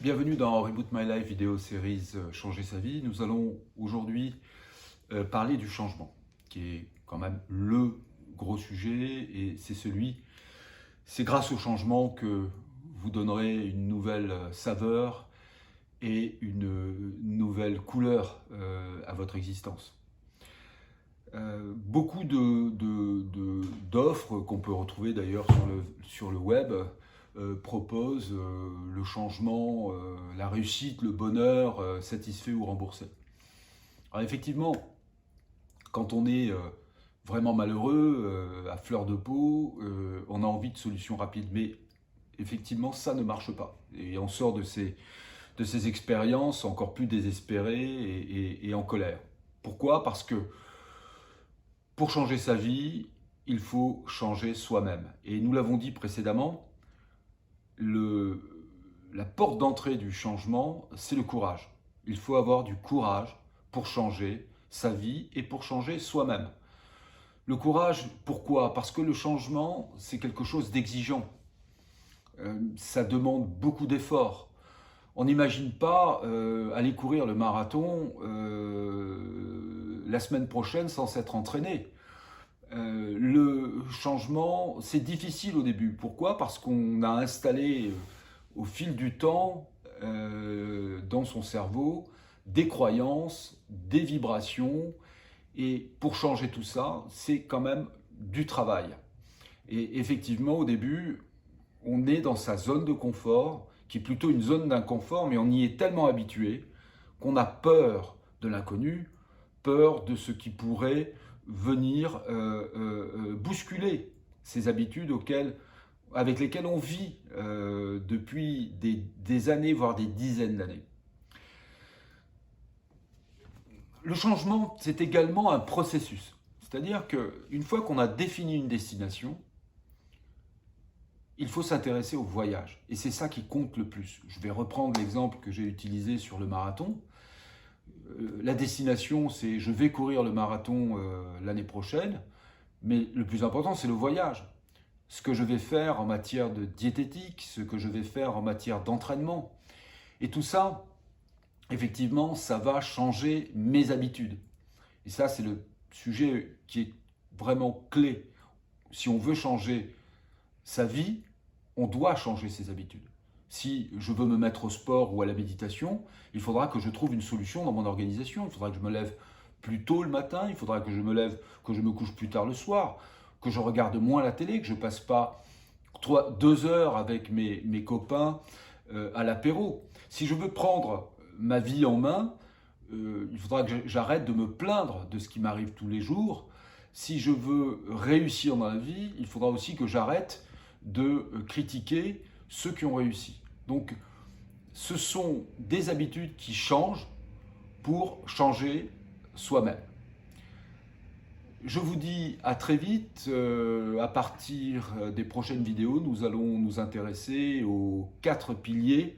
Bienvenue dans Reboot My Life vidéo série Changer sa vie. Nous allons aujourd'hui parler du changement, qui est quand même le gros sujet, et c'est grâce au changement que vous donnerez une nouvelle saveur et une nouvelle couleur à votre existence. Beaucoup d'offres qu'on peut retrouver d'ailleurs sur le web proposent le changement, la réussite, le bonheur, satisfait ou remboursé. Alors effectivement, quand on est vraiment malheureux, à fleur de peau, on a envie de solutions rapides, mais effectivement ça ne marche pas. Et on sort de ces expériences encore plus désespérées et en colère. Pourquoi ? Parce que pour changer sa vie, il faut changer soi-même. Et nous l'avons dit précédemment, la porte d'entrée du changement, c'est le courage. Il faut avoir du courage pour changer sa vie et pour changer soi-même. Le courage, pourquoi ? Parce que le changement, c'est quelque chose d'exigeant. Ça demande beaucoup d'efforts. On n'imagine pas aller courir le marathon la semaine prochaine sans s'être entraîné. Le changement, c'est difficile au début. Pourquoi ? Parce qu'on a installé au fil du temps dans son cerveau des croyances, des vibrations, et pour changer tout ça, c'est quand même du travail. Et effectivement, au début, on est dans sa zone de confort, qui est plutôt une zone d'inconfort, mais on y est tellement habitué qu'on a peur de l'inconnu, peur de ce qui pourrait venir bousculer ces habitudes avec lesquelles on vit depuis des années, voire des dizaines d'années. Le changement, c'est également un processus. C'est-à-dire qu'une fois qu'on a défini une destination, il faut s'intéresser au voyage. Et c'est ça qui compte le plus. Je vais reprendre l'exemple que j'ai utilisé sur le marathon. La destination, c'est je vais courir le marathon l'année prochaine, mais le plus important, c'est le voyage. Ce que je vais faire en matière de diététique, ce que je vais faire en matière d'entraînement. Et tout ça, effectivement, ça va changer mes habitudes. Et ça, c'est le sujet qui est vraiment clé. Si on veut changer sa vie, on doit changer ses habitudes. Si je veux me mettre au sport ou à la méditation, il faudra que je trouve une solution dans mon organisation. Il faudra que je me lève plus tôt le matin, il faudra que je me couche plus tard le soir, que je regarde moins la télé, que je passe pas 2 heures avec mes copains à l'apéro. Si je veux prendre ma vie en main, il faudra que j'arrête de me plaindre de ce qui m'arrive tous les jours. Si je veux réussir dans la vie, il faudra aussi que j'arrête de critiquer ceux qui ont réussi. Donc, ce sont des habitudes qui changent pour changer soi-même. Je vous dis à très vite. À partir des prochaines vidéos, nous allons nous intéresser aux 4 piliers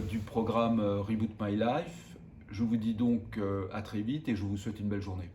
du programme Reboot My Life. Je vous dis donc à très vite et je vous souhaite une belle journée.